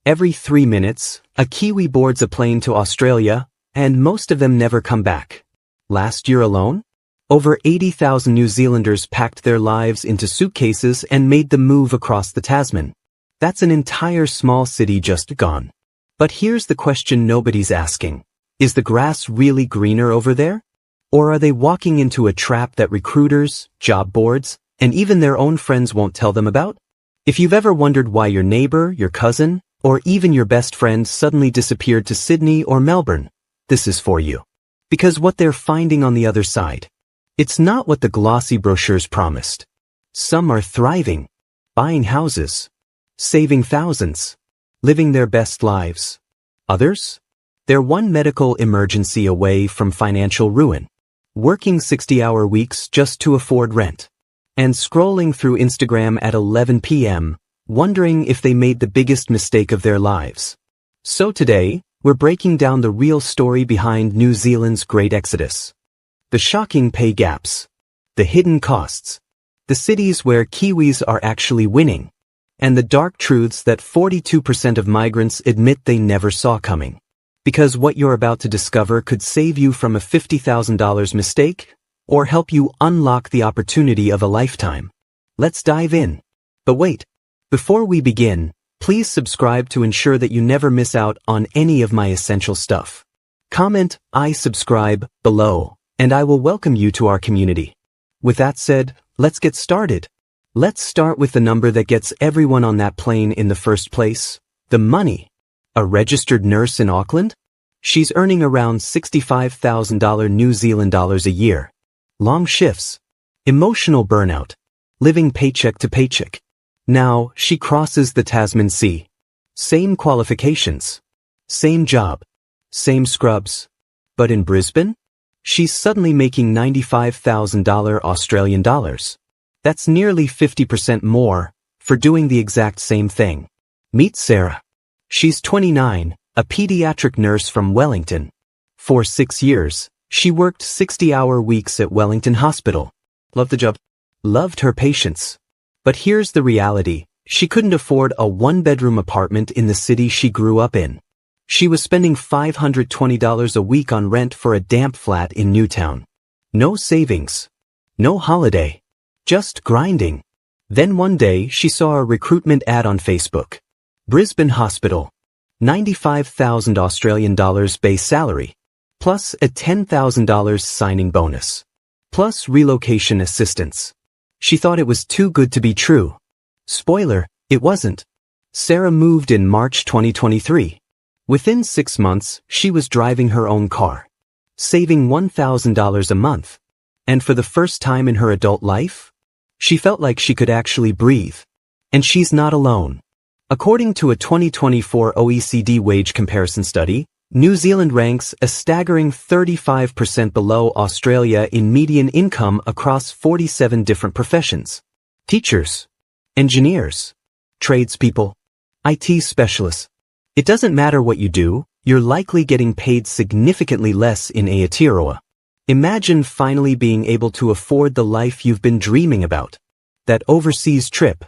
Every 3 minutes, a Kiwi boards a plane to Australia, and most of them never come back. Last year alone, over 80,000 New Zealanders packed their lives into suitcases and made the move across the Tasman. That's an entire small city just gone. But here's the question nobody's asking. Is the grass really greener over there? Or are they walking into a trap that recruiters, job boards, and even their own friends won't tell them about? If you've ever wondered why your neighbor, your cousin, or even your best friend suddenly disappeared to Sydney or Melbourne, this is for you. Because what they're finding on the other side, it's not what the glossy brochures promised. Some are thriving, buying houses, saving thousands, living their best lives. Others? They're one medical emergency away from financial ruin, working 60-hour weeks just to afford rent, and scrolling through Instagram at 11 p.m., wondering if they made the biggest mistake of their lives. So today, we're breaking down the real story behind New Zealand's great exodus. The shocking pay gaps, the hidden costs, the cities where Kiwis are actually winning, and the dark truths that 42% of migrants admit they never saw coming. Because what you're about to discover could save you from a $50,000 mistake, or help you unlock the opportunity of a lifetime. Let's dive in. But wait. Before we begin, please subscribe to ensure that you never miss out on any of my essential stuff. Comment "I subscribe" below, and I will welcome you to our community. With that said, let's get started. Let's start with the number that gets everyone on that plane in the first place, the money. A registered nurse in Auckland? She's earning around $65,000 New Zealand dollars a year. Long shifts, emotional burnout, living paycheck to paycheck. Now, she crosses the Tasman Sea. Same qualifications, same job, same scrubs. But in Brisbane, she's suddenly making $95,000 Australian dollars. That's nearly 50% more for doing the exact same thing. Meet Sarah. She's 29, a pediatric nurse from Wellington. For 6 years, she worked 60-hour weeks at Wellington Hospital. Loved the job. Loved her patients. But here's the reality. She couldn't afford a one-bedroom apartment in the city she grew up in. She was spending $520 a week on rent for a damp flat in Newtown. No savings. No holiday. Just grinding. Then one day she saw a recruitment ad on Facebook. Brisbane Hospital. $95,000 Australian dollars base salary. Plus a $10,000 signing bonus. Plus relocation assistance. She thought it was too good to be true. Spoiler, it wasn't. Sarah moved in March 2023. Within 6 months, she was driving her own car, saving $1,000 a month. And for the first time in her adult life, she felt like she could actually breathe. And she's not alone. According to a 2024 OECD wage comparison study, New Zealand ranks a staggering 35% below Australia in median income across 47 different professions. Teachers, engineers, tradespeople, IT specialists. It doesn't matter what you do, you're likely getting paid significantly less in Aotearoa. Imagine finally being able to afford the life you've been dreaming about. That overseas trip,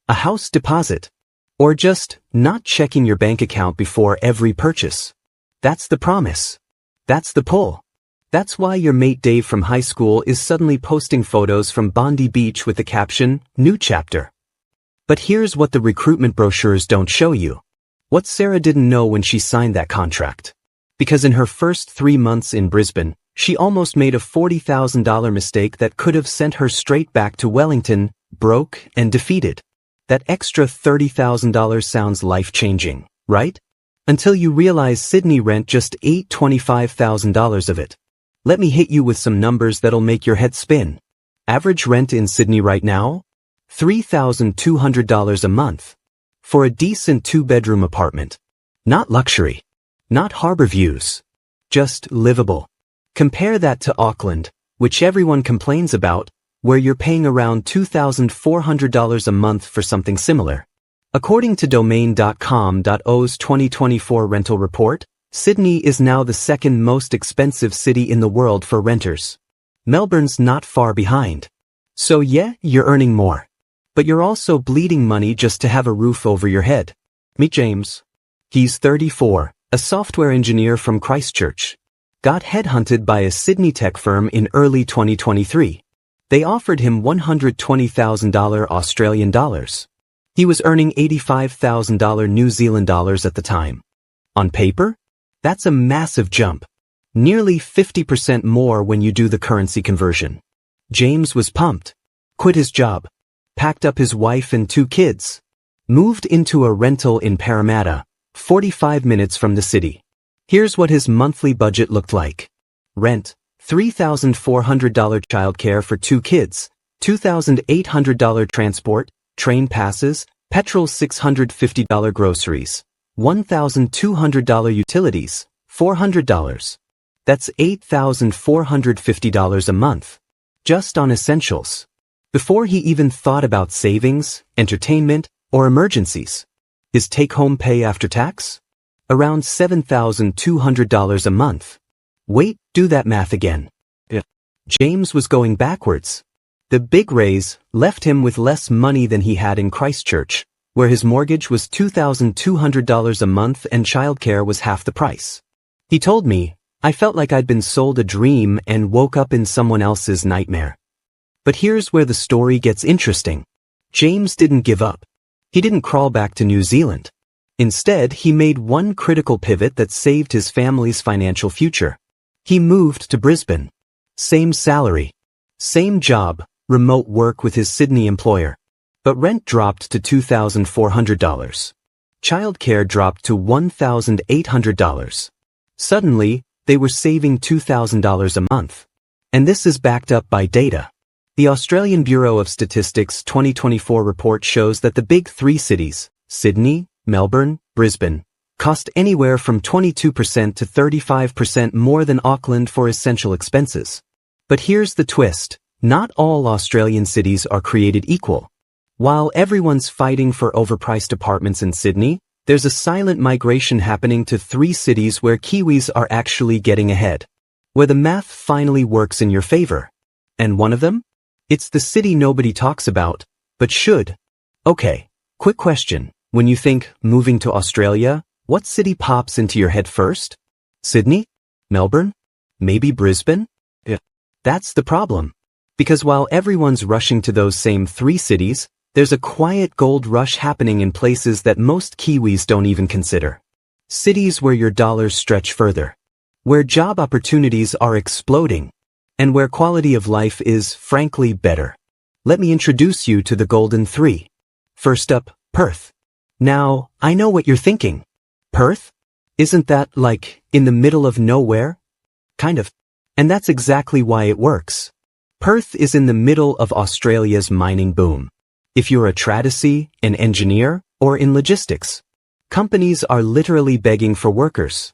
a house deposit, or just not checking your bank account before every purchase. That's the promise. That's the pull. That's why your mate Dave from high school is suddenly posting photos from Bondi Beach with the caption, "New chapter." But here's what the recruitment brochures don't show you. What Sarah didn't know when she signed that contract. Because in her first 3 months in Brisbane, she almost made a $40,000 mistake that could have sent her straight back to Wellington, broke and defeated. That extra $30,000 sounds life-changing, right? Until you realize Sydney rent just ate $25,000 of it. Let me hit you with some numbers that'll make your head spin. Average rent in Sydney right now? $3,200 a month. For a decent 2-bedroom apartment. Not luxury. Not harbor views. Just livable. Compare that to Auckland, which everyone complains about, where you're paying around $2,400 a month for something similar. According to Domain.com.au's 2024 rental report, Sydney is now the second most expensive city in the world for renters. Melbourne's not far behind. So yeah, you're earning more. But you're also bleeding money just to have a roof over your head. Meet James. He's 34, a software engineer from Christchurch. Got headhunted by a Sydney tech firm in early 2023. They offered him $120,000 Australian dollars. He was earning $85,000 New Zealand dollars at the time. On paper, that's a massive jump. Nearly 50% more when you do the currency conversion. James was pumped. Quit his job. Packed up his wife and 2 kids. Moved into a rental in Parramatta, 45 minutes from the city. Here's what his monthly budget looked like. Rent, $3,400 childcare for 2 kids, $2,800 transport, train passes, petrol $650 groceries, $1,200 utilities, $400. That's $8,450 a month. Just on essentials. Before he even thought about savings, entertainment, or emergencies. His take-home pay after tax? Around $7,200 a month. Wait, do that math again. James was going backwards. The big raise left him with less money than he had in Christchurch, where his mortgage was $2,200 a month and childcare was half the price. He told me, I felt like I'd been sold a dream and woke up in someone else's nightmare. But here's where the story gets interesting. James didn't give up. He didn't crawl back to New Zealand. Instead, he made one critical pivot that saved his family's financial future. He moved to Brisbane. Same salary. Same job, remote work with his Sydney employer. But rent dropped to $2,400. Childcare dropped to $1,800. Suddenly, they were saving $2,000 a month. And this is backed up by data. The Australian Bureau of Statistics 2024 report shows that the big 3 cities, Sydney, Melbourne, Brisbane, cost anywhere from 22% to 35% more than Auckland for essential expenses. But here's the twist. Not all Australian cities are created equal. While everyone's fighting for overpriced apartments in Sydney, there's a silent migration happening to 3 cities where Kiwis are actually getting ahead. Where the math finally works in your favor. And one of them? It's the city nobody talks about, but should. Okay, quick question. When you think moving to Australia, what city pops into your head first? Sydney? Melbourne? Maybe Brisbane? That's the problem. Because while everyone's rushing to those same 3 cities, there's a quiet gold rush happening in places that most Kiwis don't even consider. Cities where your dollars stretch further. Where job opportunities are exploding. And where quality of life is, frankly, better. Let me introduce you to the Golden 3. First up, Perth. Now, I know what you're thinking. Perth? Isn't that, like, in the middle of nowhere? Kind of. And that's exactly why it works. Perth is in the middle of Australia's mining boom. If you're a tradicie, an engineer, or in logistics, companies are literally begging for workers.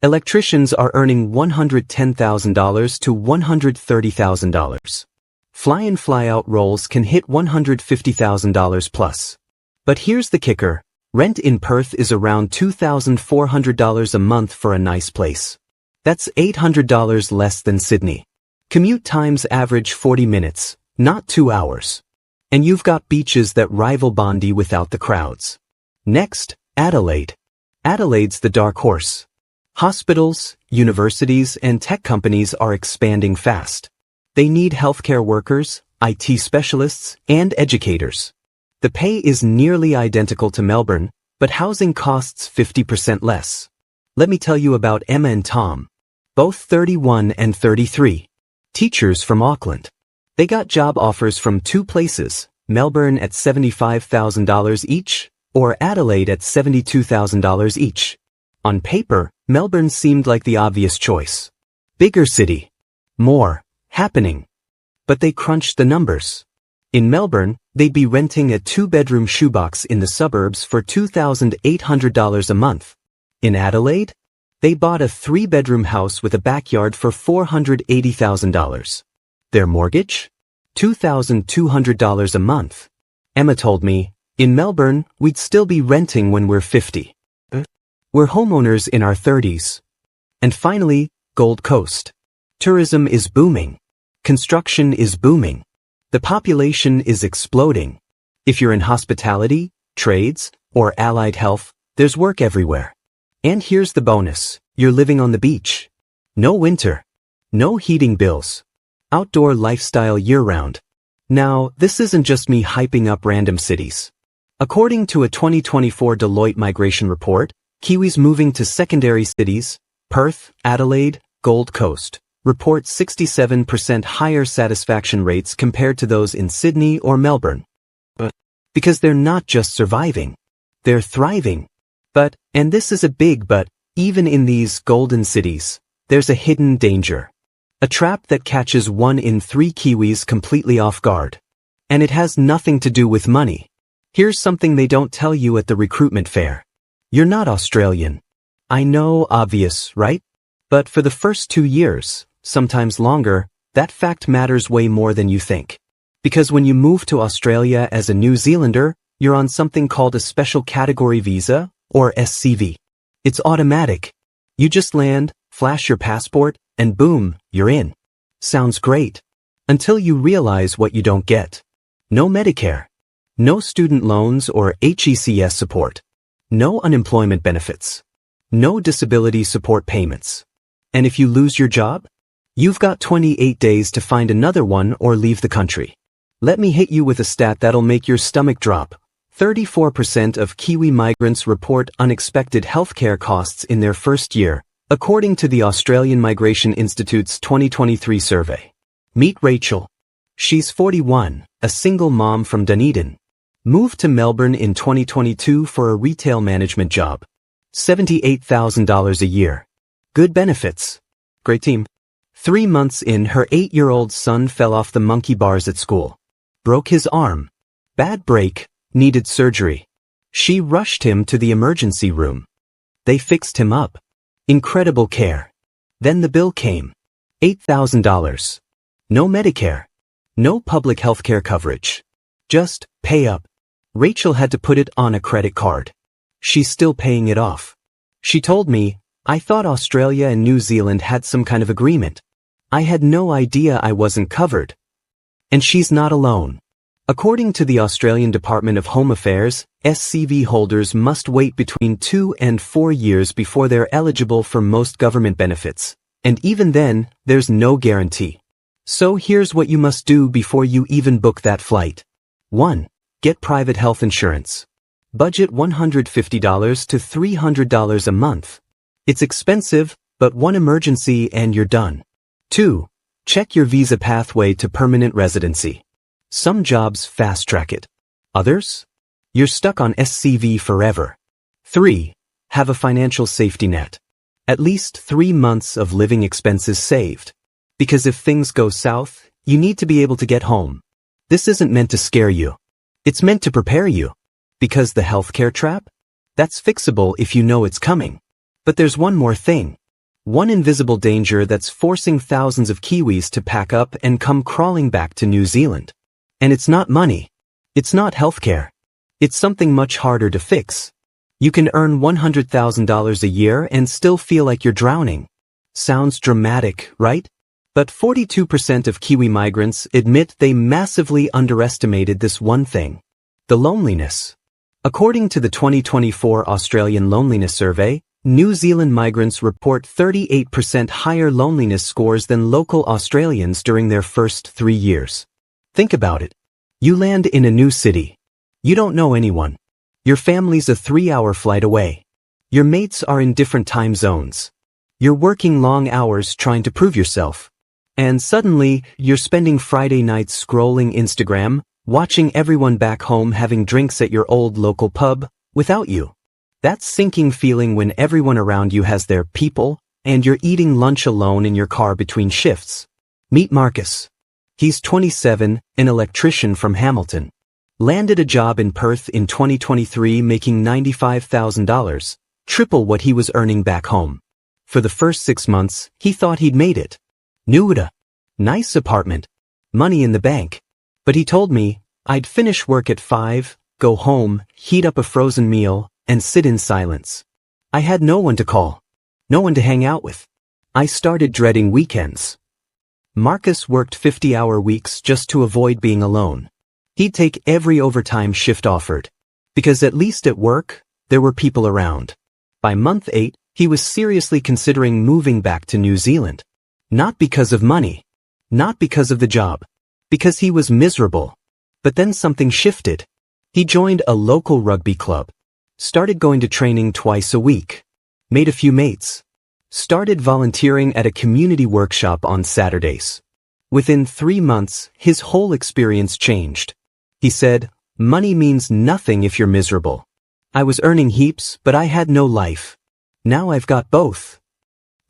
Electricians are earning $110,000 to $130,000. Fly-in fly-out roles can hit $150,000 plus. But here's the kicker. Rent in Perth is around $2,400 a month for a nice place. That's $800 less than Sydney. Commute times average 40 minutes, not 2 hours. And you've got beaches that rival Bondi without the crowds. Next, Adelaide. Adelaide's the dark horse. Hospitals, universities, and tech companies are expanding fast. They need healthcare workers, IT specialists, and educators. The pay is nearly identical to Melbourne, but housing costs 50% less. Let me tell you about Emma and Tom. Both 31 and 33. Teachers from Auckland. They got job offers from 2 places, Melbourne at $75,000 each, or Adelaide at $72,000 each. On paper, Melbourne seemed like the obvious choice. Bigger city. More. Happening. But they crunched the numbers. In Melbourne, they'd be renting a 2-bedroom shoebox in the suburbs for $2,800 a month. In Adelaide, they bought a 3-bedroom house with a backyard for $480,000. Their mortgage? $2,200 a month. Emma told me, in Melbourne, we'd still be renting when we're 50. We're homeowners in our 30s. And finally, Gold Coast. Tourism is booming. Construction is booming. The population is exploding. If you're in hospitality, trades, or allied health, there's work everywhere. And here's the bonus. You're living on the beach. No winter. No heating bills. Outdoor lifestyle year-round. Now, this isn't just me hyping up random cities. According to a 2024 Deloitte migration report, Kiwis moving to secondary cities, Perth, Adelaide, Gold Coast, report 67% higher satisfaction rates compared to those in Sydney or Melbourne. But because they're not just surviving, they're thriving. But, and this is a big but, even in these golden cities, there's a hidden danger. A trap that catches 1 in 3 Kiwis completely off guard. And it has nothing to do with money. Here's something they don't tell you at the recruitment fair. You're not Australian. I know, obvious, right? But for the first 2 years, sometimes longer, that fact matters way more than you think. Because when you move to Australia as a New Zealander, you're on something called a Special Category Visa, or SCV. It's automatic. You just land, flash your passport, and boom, you're in. Sounds great. Until you realize what you don't get. No Medicare. No student loans or HECS support. No unemployment benefits. No disability support payments. And if you lose your job, you've got 28 days to find another one or leave the country. Let me hit you with a stat that'll make your stomach drop. 34% of Kiwi migrants report unexpected healthcare costs in their first year, according to the Australian Migration Institute's 2023 survey. Meet Rachel. She's 41, a single mom from Dunedin. Moved to Melbourne in 2022 for a retail management job. $78,000 a year. Good benefits. Great team. 3 months in, her 8-year-old son fell off the monkey bars at school. Broke his arm. Bad break. Needed surgery. She rushed him to the emergency room. They fixed him up. Incredible care. Then the bill came. $8,000. No Medicare. No public healthcare coverage. Just pay up. Rachel had to put it on a credit card. She's still paying it off. She told me, I thought Australia and New Zealand had some kind of agreement. I had no idea I wasn't covered. And she's not alone. According to the Australian Department of Home Affairs, SCV holders must wait between 2 and 4 years before they're eligible for most government benefits. And even then, there's no guarantee. So here's what you must do before you even book that flight. 1. Get private health insurance. Budget $150 to $300 a month. It's expensive, but one emergency and you're done. 2. Check your visa pathway to permanent residency. Some jobs fast-track it. Others? You're stuck on SCV forever. 3. Have a financial safety net. At least 3 months of living expenses saved. Because if things go south, you need to be able to get home. This isn't meant to scare you. It's meant to prepare you. Because the healthcare trap? That's fixable if you know it's coming. But there's one more thing. One invisible danger that's forcing thousands of Kiwis to pack up and come crawling back to New Zealand. And it's not money. It's not healthcare. It's something much harder to fix. You can earn $100,000 a year and still feel like you're drowning. Sounds dramatic, right? But 42% of Kiwi migrants admit they massively underestimated this one thing. The loneliness. According to the 2024 Australian Loneliness Survey, New Zealand migrants report 38% higher loneliness scores than local Australians during their first 3 years. Think about it. You land in a new city. You don't know anyone. Your family's a 3-hour flight away. Your mates are in different time zones. You're working long hours trying to prove yourself. And suddenly, you're spending Friday nights scrolling Instagram, watching everyone back home having drinks at your old local pub, without you. That sinking feeling when everyone around you has their people, and you're eating lunch alone in your car between shifts. Meet Marcus. He's 27, an electrician from Hamilton. Landed a job in Perth in 2023 making $95,000, triple what he was earning back home. For the first 6 months, he thought he'd made it. Nuda. Nice apartment. Money in the bank. But he told me, I'd finish work at 5, go home, heat up a frozen meal, and sit in silence. I had no one to call. No one to hang out with. I started dreading weekends. Marcus worked 50-hour weeks just to avoid being alone. He'd take every overtime shift offered. Because at least at work, there were people around. By month 8, he was seriously considering moving back to New Zealand. Not because of money. Not because of the job. Because he was miserable. But then something shifted. He joined a local rugby club. Started going to training twice a week. Made a few mates. Started volunteering at a community workshop on Saturdays. Within 3 months, his whole experience changed. He said, "Money means nothing if you're miserable. I was earning heaps, but I had no life. Now I've got both."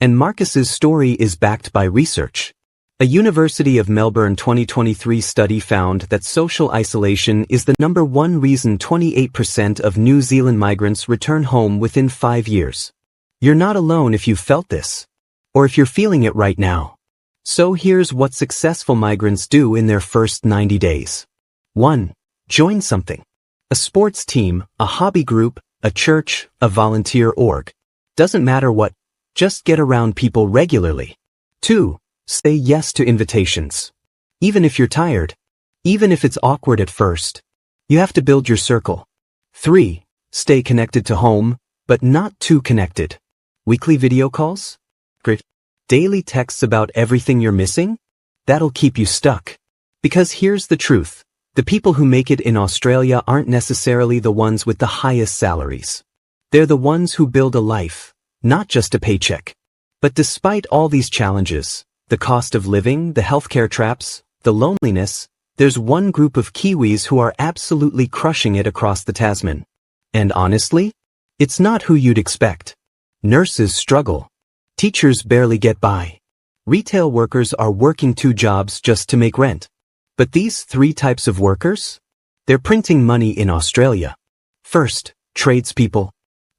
And Marcus's story is backed by research. A University of Melbourne 2023 study found that social isolation is the #1 reason 28% of New Zealand migrants return home within 5 years. You're not alone if you've felt this, or if you're feeling it right now. So here's what successful migrants do in their first 90 days. 1. Join something. A sports team, a hobby group, a church, a volunteer org. Doesn't matter what, just get around people regularly. 2. Say yes to invitations. Even if you're tired. Even if it's awkward at first. You have to build your circle. 3. Stay connected to home, but not too connected. Weekly video calls? Great. Daily texts about everything you're missing? That'll keep you stuck. Because here's the truth. The people who make it in Australia aren't necessarily the ones with the highest salaries. They're the ones who build a life, not just a paycheck. But despite all these challenges, the cost of living, the healthcare traps, the loneliness, there's one group of Kiwis who are absolutely crushing it across the Tasman. And honestly, it's not who you'd expect. Nurses struggle. Teachers barely get by. Retail workers are working 2 jobs just to make rent. But these 3 types of workers? They're printing money in Australia. First, tradespeople.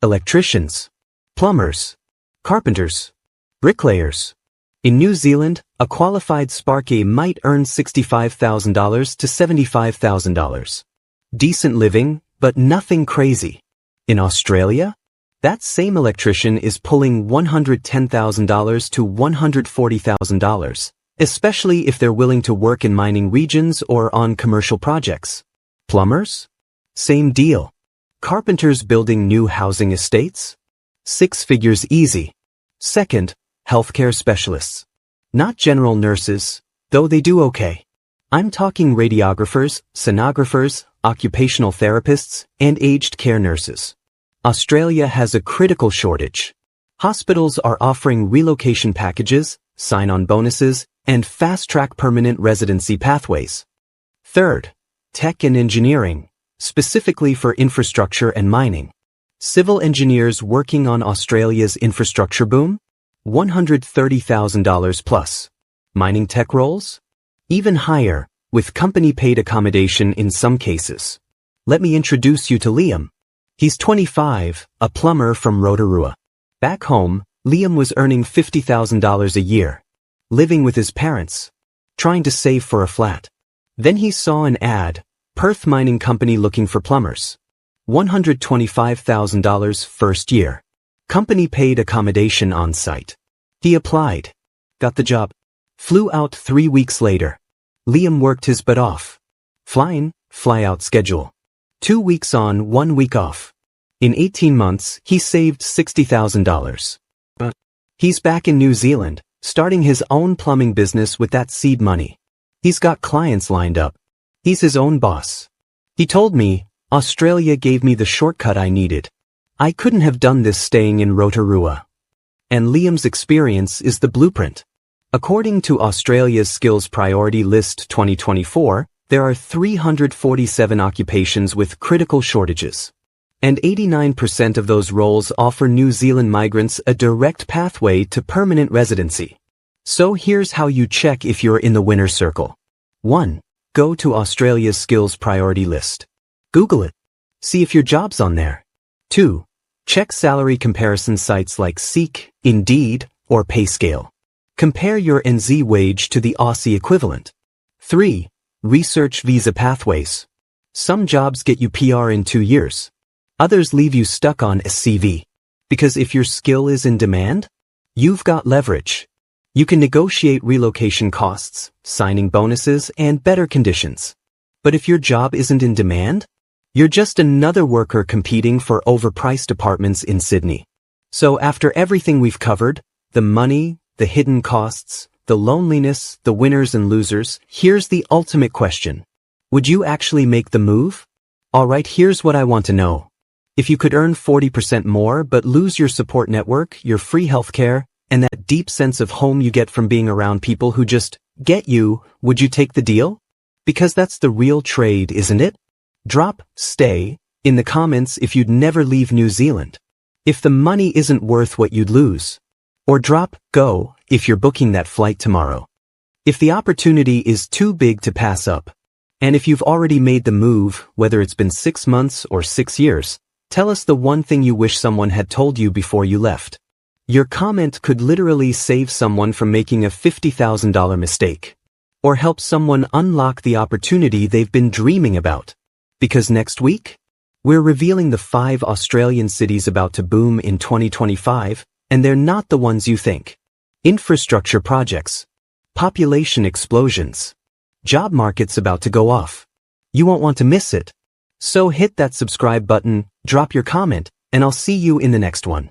Electricians. Plumbers. Carpenters. Bricklayers. In New Zealand, a qualified sparky might earn $65,000 to $75,000. Decent living, but nothing crazy. In Australia, that same electrician is pulling $110,000 to $140,000, especially if they're willing to work in mining regions or on commercial projects. Plumbers? Same deal. Carpenters building new housing estates? 6 figures easy. Second, healthcare specialists. Not general nurses, though they do okay. I'm talking radiographers, sonographers, occupational therapists, and aged care nurses. Australia has a critical shortage. Hospitals are offering relocation packages, sign-on bonuses, and fast-track permanent residency pathways. Third, tech and engineering, specifically for infrastructure and mining. Civil engineers working on Australia's infrastructure boom? $130,000 plus. Mining tech roles? Even higher, with company-paid accommodation in some cases. Let me introduce you to Liam. He's 25, a plumber from Rotorua. Back home, Liam was earning $50,000 a year, living with his parents, trying to save for a flat. Then he saw an ad, Perth mining company looking for plumbers. $125,000 first year. Company paid accommodation on site. He applied. Got the job. Flew out 3 weeks later. Liam worked his butt off. Fly-in, fly-out schedule. 2 weeks on, 1 week off. In 18 months, he saved $60,000. But he's back in New Zealand, starting his own plumbing business with that seed money. He's got clients lined up. He's his own boss. He told me, Australia gave me the shortcut I needed. I couldn't have done this staying in Rotorua. And Liam's experience is the blueprint. According to Australia's Skills Priority List 2024, there are 347 occupations with critical shortages. And 89% of those roles offer New Zealand migrants a direct pathway to permanent residency. So here's how you check if you're in the winner's circle. 1. Go to Australia's Skills Priority List. Google it. See if your job's on there. 2. Check salary comparison sites like Seek, Indeed, or Payscale. Compare your NZ wage to the Aussie equivalent. 3. Research visa pathways. Some jobs get you PR in 2 years. Others leave you stuck on a CV. Because if your skill is in demand, you've got leverage. You can negotiate relocation costs, signing bonuses, and better conditions. But if your job isn't in demand, you're just another worker competing for overpriced apartments in Sydney. So after everything we've covered, the money, the hidden costs, the loneliness, the winners and losers, here's the ultimate question. Would you actually make the move? Alright, here's what I want to know. If you could earn 40% more but lose your support network, your free healthcare, and that deep sense of home you get from being around people who just get you, would you take the deal? Because that's the real trade, isn't it? Drop stay in the comments if you'd never leave New Zealand. If the money isn't worth what you'd lose. Or drop go if you're booking that flight tomorrow. If the opportunity is too big to pass up. And if you've already made the move, whether it's been 6 months or 6 years, tell us the one thing you wish someone had told you before you left. Your comment could literally save someone from making a $50,000 mistake. Or help someone unlock the opportunity they've been dreaming about. Because next week, we're revealing the 5 Australian cities about to boom in 2025, and they're not the ones you think. Infrastructure projects. Population explosions. Job markets about to go off. You won't want to miss it. So hit that subscribe button, drop your comment, and I'll see you in the next one.